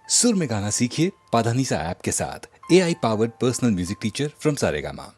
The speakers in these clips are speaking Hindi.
सुर में गाना सीखिए पाधानीसा ऐप के साथ। AI powered personal music teacher from Saregama.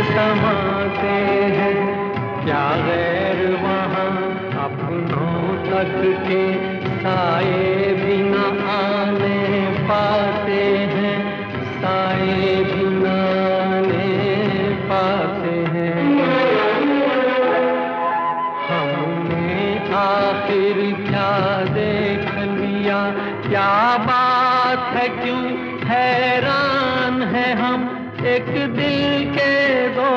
समाते हैं, क्या गैर वहाँ अपनों तक के साए भी न आने पाते हैं, साए भी न आने पाते हैं। हमने आखिर क्या देख लिया, क्या बात है, क्यों हैरान है हम, एक दिल के दो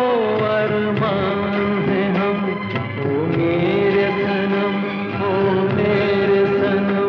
अरमान हैं हम, ओ मेरे सनम, ओ मेरे सनम।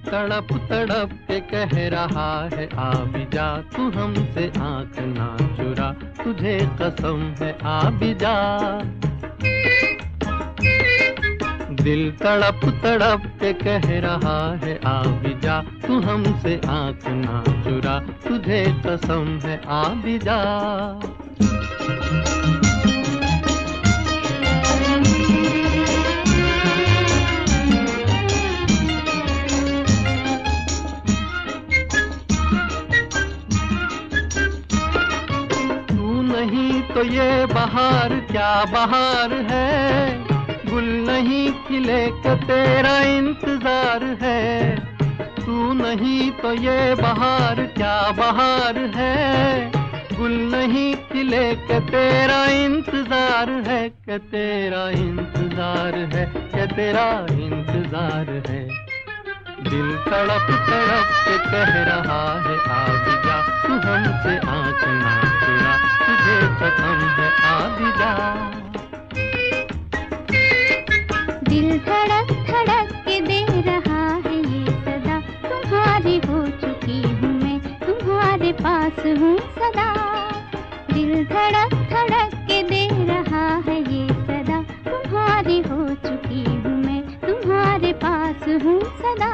तड़प तड़प के कह रहा है आ भी जा, तू हमसे आँख ना चुरा, तुझे कसम है आ भी जा। दिल तड़प तड़प के कह रहा है आ भी जा, तू हमसे आँख ना चुरा, तुझे कसम है आ भी जा। तो ये बहार क्या बहार है, गुल नहीं खिले के तेरा इंतजार है। तू नहीं तो ये बहार क्या बहार है, गुल नहीं खिले के तेरा इंतजार है, के तेरा इंतजार है, के तेरा इंतजार है। दिल तड़प तड़प के कह रहा है आ भी जा, तू हमसे आँख ना चुरा, तुझे कसम है आ भी जा। दिल धड़क धड़क के दे रहा है ये सदा, तुम्हारी हो चुकी हूँ मैं, तुम्हारे पास हूँ सदा। दिल धड़क धड़क के दे रहा है ये सदा, तुम्हारी हो चुकी हूँ मैं, तुम्हारे पास हूँ सदा।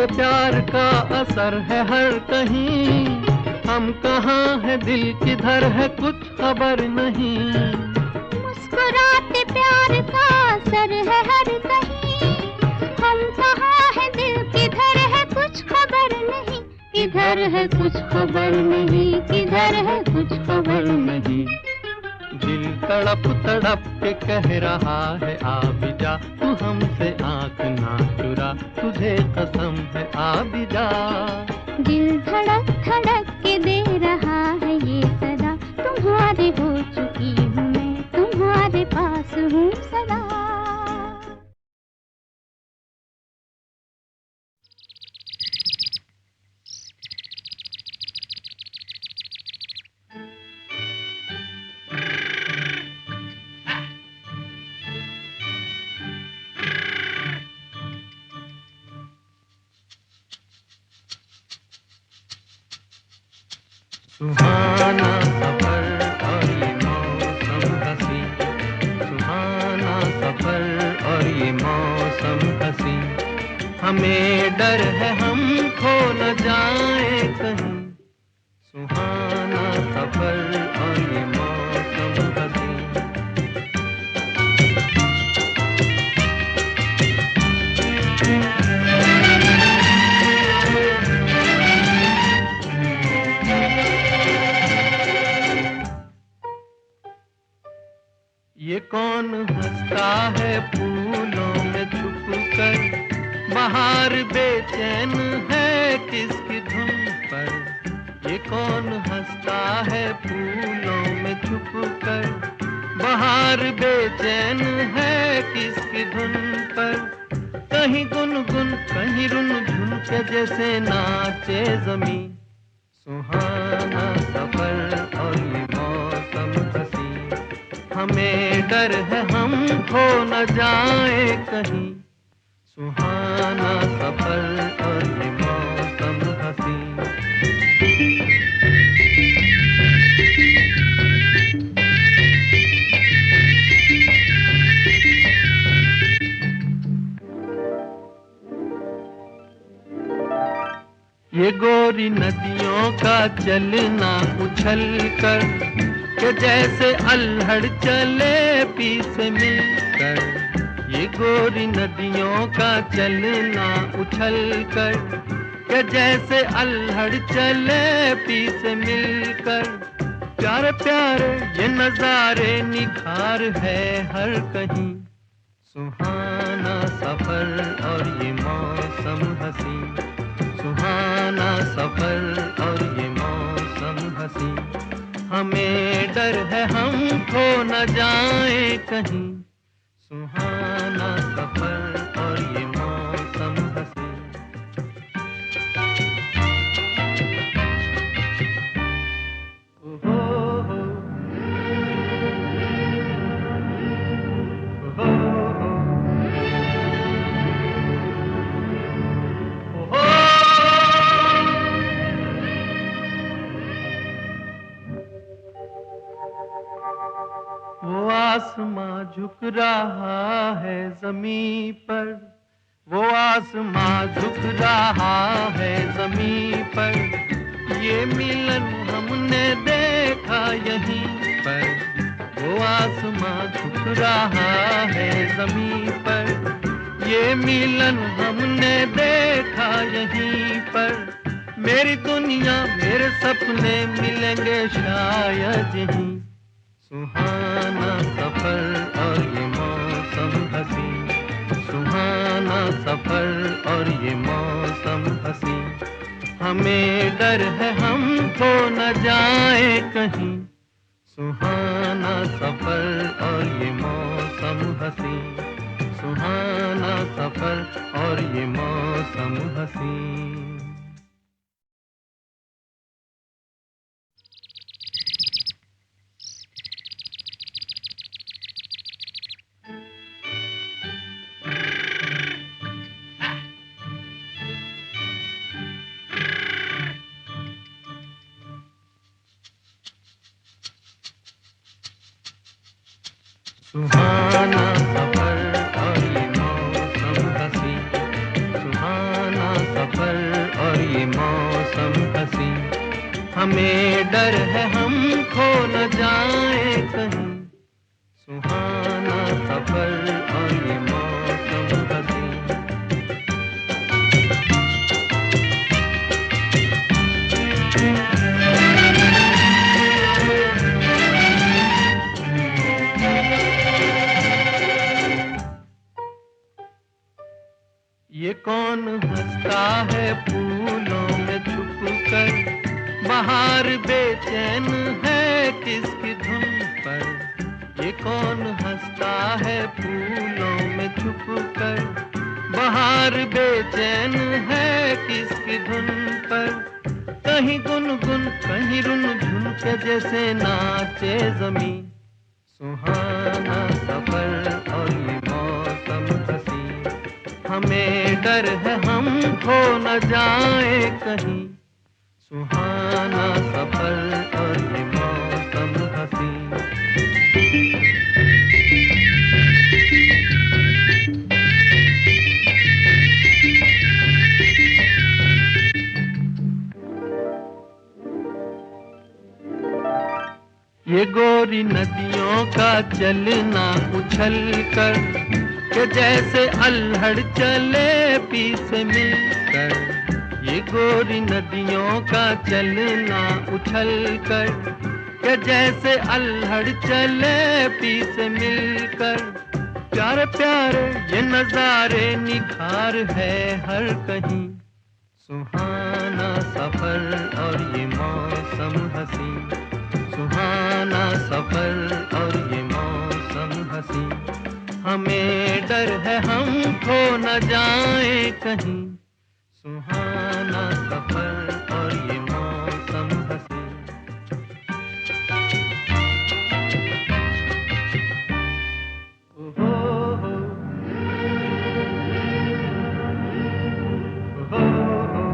प्यार का असर है हर कहीं, हम कहाँ है दिल किधर है कुछ खबर नहीं। मुस्कुराते प्यार का असर है हर कहीं, हम कहाँ है दिल किधर है कुछ खबर नहीं। किधर है कुछ खबर नहीं, किधर है कुछ खबर नहीं। दिल तड़प तड़प के कह रहा है आ भी जा, तू हमसे आंख ना चुरा, तुझे कसम है आ भी जा। दिल धड़क धड़क के दे रहा है ये सदा, तुम्हारे हो चुकी हूँ मैं, तुम्हारे पास हूँ सदा। सुहाना सफर और ये मौसम हंसी, सुहाना सफर और ये मौसम हंसी, हमें डर है हम खो न जाए कहीं। सुहाना सफर और ये मौसम हंसी। ये कौन हंसता है फूलों में छुपकर, बाहर बेचैन है किसकी धुन पर। ये कौन हंसता है फूलों में छुपकर, बाहर बेचैन है किसकी धुन पर। कहीं गुनगुन कहीं रुनझुन के जैसे नाचे जमी। सुहाना सफर और ये मौसम हंसी, हमें डर है हम खो न जाए कहीं। सुहाना सफर और ये मौसम हंसी। ये गोरी नदियों का चलना उछल कर, के जैसे अल्हड़ चले पी से मिलकर। ये गोरी नदियों का चलना उछल कर, के जैसे अल्हड़ चले पी से मिलकर। प्यारे प्यारे ये नजारे निखार है हर कहीं। सुहाना सफर और ये मौसम हंसी, सुहाना सफर और ये मौसम हंसी, हमें डर है हम खो न जाए कहीं। सुहाना सफर और ये मौसम हंसी। ओहो हो, ओहो हो, ओहो। वो आसमां झुक रहा है ज़मीं पर, वो आसमां झुक रहा है ज़मीं पर। ये मिलन हमने देखा यहीं पर। वो आसमां झुक रहा है ज़मीं पर, ये मिलन हमने देखा यहीं पर। मेरी दुनिया मेरे सपने मिलेंगे शायद यहीं। सुहाना सफर और ये मौसम हंसी, सुहाना सफर और ये मौसम हंसी, हमें डर है हम खो न जाए कहीं। सुहाना सफर और ये मौसम हंसी, सुहाना सफर और ये मौसम हंसी। सुहाना सफर और ये मौसम हंसी, सुहाना सफर और ये मौसम हंसी, हमें डर है हम खो न जाए कहीं। सुहाना सफर और ये मौसम हंसी। कौन हंसता है फूलों में छुप कर, बाहर बेचैन है किसकी धुन पर। ये कौन हंसता है फूलों में छुप कर, बाहर बेचैन है किसकी धुन पर। कहीं गुनगुन कहीं रुनझुन के जैसे नाचे जमीन, सुहाना सफर और ये मौसम हसी। हमें डर है हम खो न जाए कहीं, सुहाना सफर और ये मौसम हसी। ये गोरी नदियों का चलना उछल कर, के जैसे अल्हड़ चले पी से मिलकर। ये गोरी नदियों का चलना उछल कर, के जैसे अल्हड़ चले पी से मिलकर। प्यारे प्यारे ये नजारे निखार है हर कहीं, सुहाना सफर और ये मौसम हसी। सुहाना सफर और ये मौसम हसी। हमें डर है हम खो न जाए कहीं, सुहाना सफर और ये मौसम हसी। ओहो हो, ओहो हो, ओहो।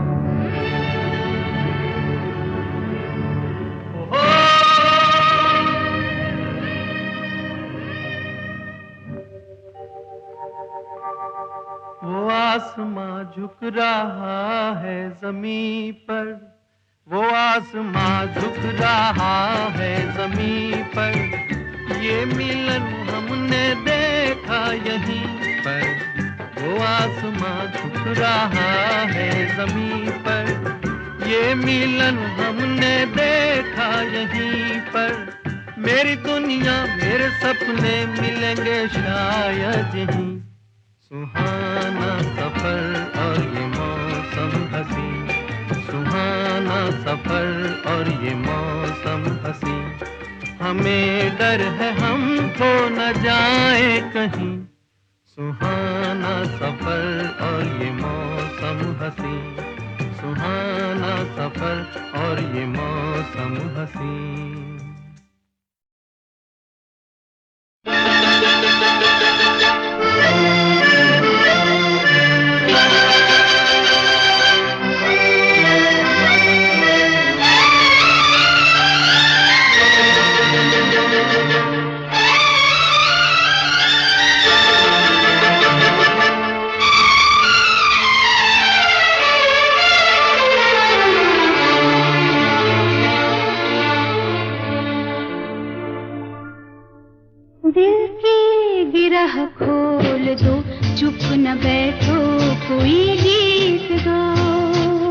वो आसमां झुक रहा है ज़मीं पर, वो आसमां झुक रहा है ज़मीं पर। ये मिलन हमने देखा यहीं पर, वो आसमां झुक रहा है ज़मीं पर। ये मिलन हमने देखा यहीं पर। मेरी दुनिया मेरे सपने मिलेंगे शायद यहीं, सुहाना सफर और ये मौसम हसी। सुहाना सफर और ये मौसम हसी। हमें डर है हम खो न जाए कहीं, सुहाना सफर और ये मौसम हसी। सुहाना सफर और ये मौसम हसी। दिल की गिरह खोल दो, चुप न बैठो कोई गीत गाओ।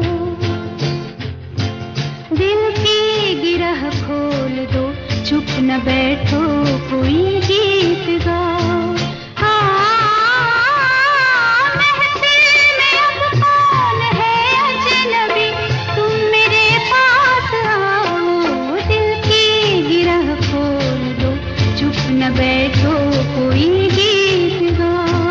दिल की गिरह खोल दो, चुप न बैठो कोई गीत गाओ। न बैठो कोई गीत गाओ।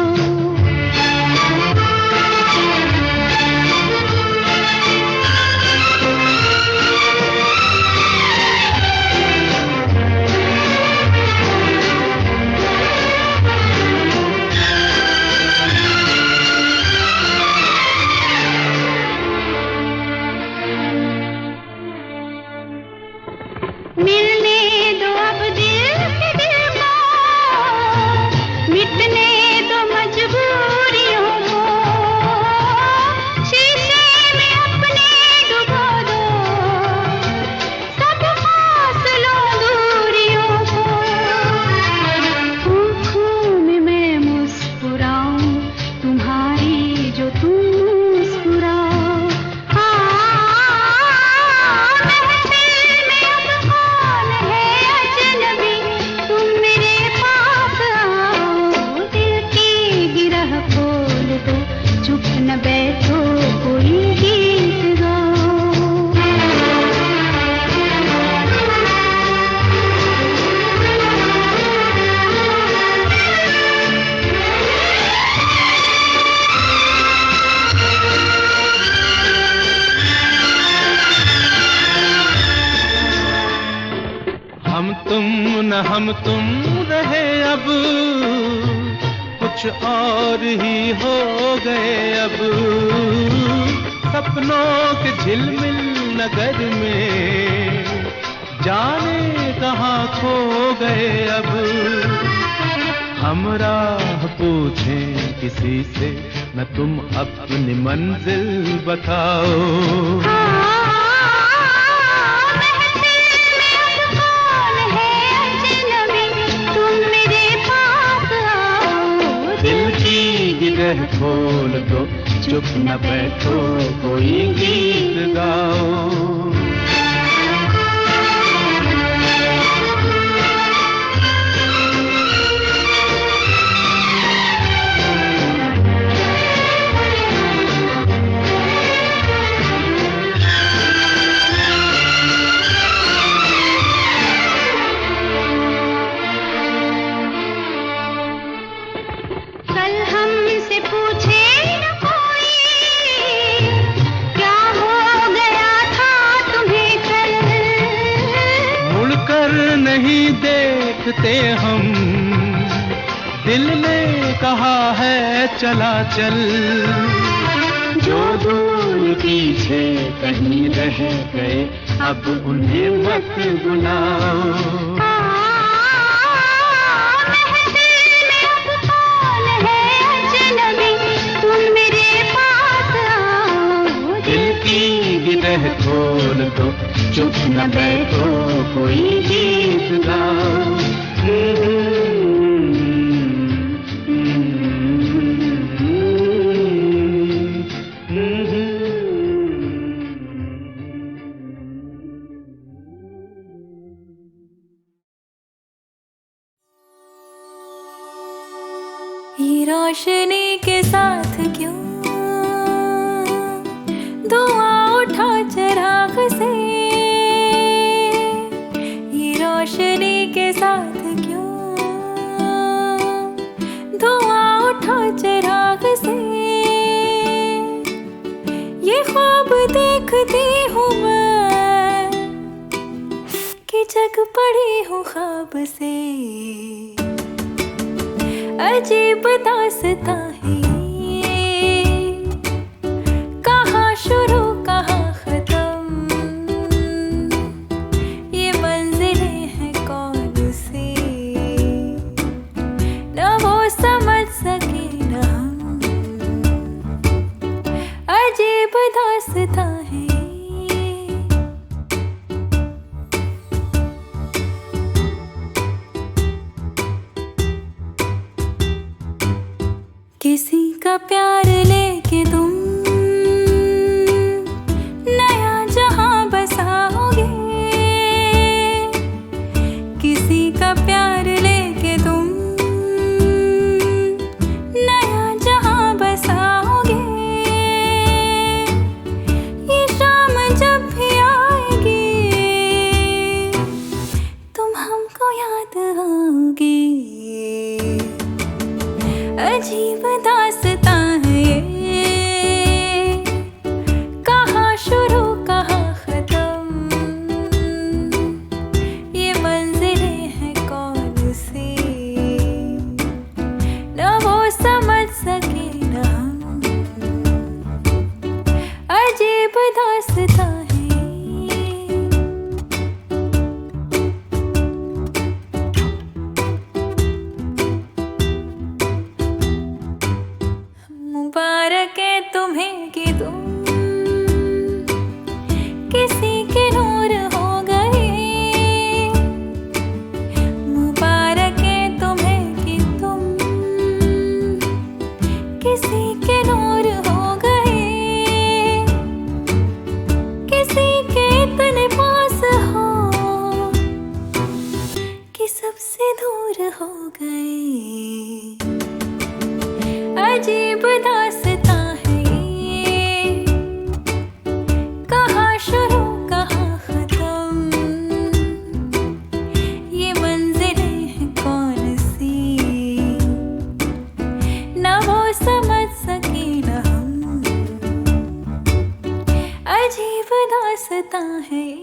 बैठो कोई गीत गाओ। हम तुम रहे अब, कुछ और ही हो गए अब। सपनों के झिलमिल नगर में जाने कहाँ खो गए अब। हम राह पूछें किसी से, न तुम अपनी मंजिल बताओ। दिल खोल दो, चुप न बैठो कोई गीत गाओ। नहीं देखते हम, दिल ने कहा है चला चल। जो दूर पीछे कहीं रह गए अब उन्हें मत बुलाओ। गिरह खोल दो, चुप न बैठो कोई गीत गाओ। ये रोशनी के साथ क्यों धुआं उठा चिराग से, ये रोशनी के साथ क्यों धुआं उठा चिराग से। ये ख्वाब देखती हूँ मैं कि जग पड़ी हूँ ख्वाब से। अजीब दास्तां है कहाँ शुरू कहाँ खत्म, ये मंजिलें हैं कौन सी न वो समझ सके न हम। अजीब दास्तां है किसी का प्यार लेके तुम नया जहां बसाओगे। किसी का प्यार लेके तुम नया जहां बसाओगे। ये शाम जब भी आएगी तुम हमको याद आओगे। अजीब दास्तां है ये कहाँ शुरू कहाँ खत्म, ये मंजिलें हैं कौन सी न वो समझ सके न हम। अजीब दास्तां है मुबारक है तुम्हें कि तुम किसी के नूर हो गए। मुबारक है तुम्हें कि तुम किसी के नूर हो गए। किसी के इतने पास हो कि सबसे दूर हो गए। अजीब दास्तां है रास्ता है